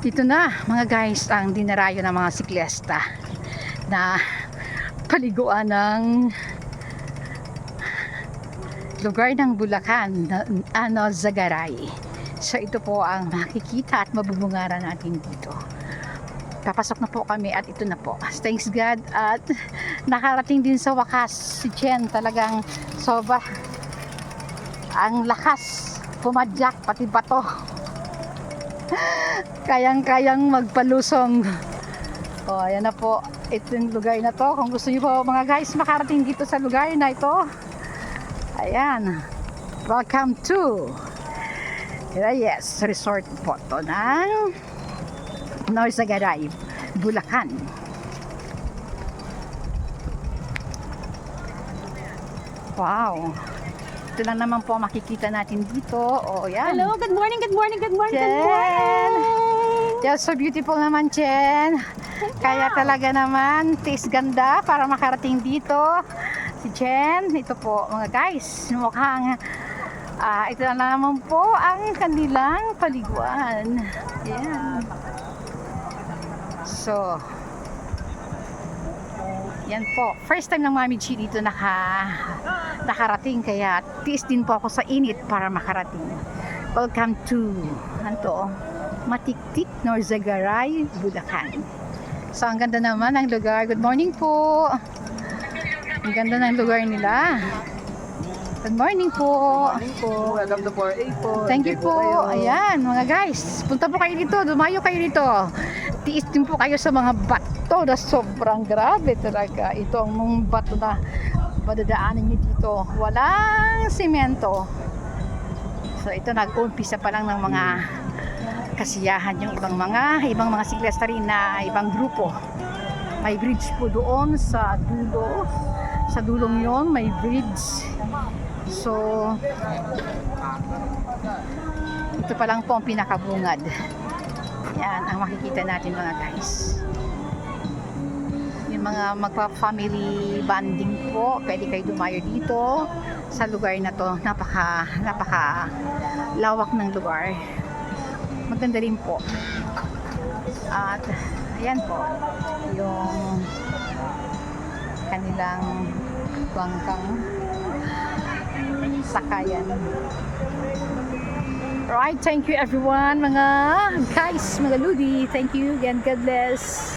Dito na mga guys ang dinarayo ng mga siklista na paliguan ng lugar ng Bulacan na Zagaray. So ito po ang makikita at mabubungaran natin dito. Papasok na po kami at ito na po. Thanks God at nakarating din sa wakas si Chen. Talagang sobra ang lakas pumadyak pati bato. Kayang-kayang magpalusong. O, ayan na po. Ito yung lugar na to. Kung gusto niyo po mga guys makarating dito sa lugar na ito. Ayan. Welcome to Reyes Resort po to ng Zagaray, Bulacan. Wow. Ito lang naman po makikita natin dito. O, yan. Hello, good morning, good morning, good morning, Chen. good morning. Just so beautiful naman, Chen. Kaya talaga naman, taste ganda para makarating dito. Si Chen, ito po mga guys, mukhang ito na naman po ang kanilang paliguan. Yan. So, yan po. First time ng Mami Chi dito nakarating. Kaya tiis din po ako sa init para makarating. Welcome to Matiktik, Zagaray, Bulacan. So, ang ganda naman ng lugar. Good morning po. Ang ganda ng lugar nila. Good morning po. Welcome to 4A po. Thank you po. Ayan, mga guys. Punta po kayo dito. Dumayo kayo dito. Tiis din po kayo sa mga bato na sobrang grabe talaga. Ito ang bato na madadaanan nyo dito. Walang simento. So ito nag-umpisa pa lang ng mga kasiyahan yung ibang mga siklista rin na ibang grupo. May bridge po doon sa dulo. Sa dulong yon may bridge. So ito pa lang po ang pinakabungad. Yan ang makikita natin mga guys. Yung mga magpa-family bonding po, pwede kayo dumayo dito sa lugar na to. Napaka lawak ng lugar. Maganda rin po. At ayan po yung kanilang bangkang sakayan. Right, thank you everyone mga guys, mga ludi. Thank you again. God bless.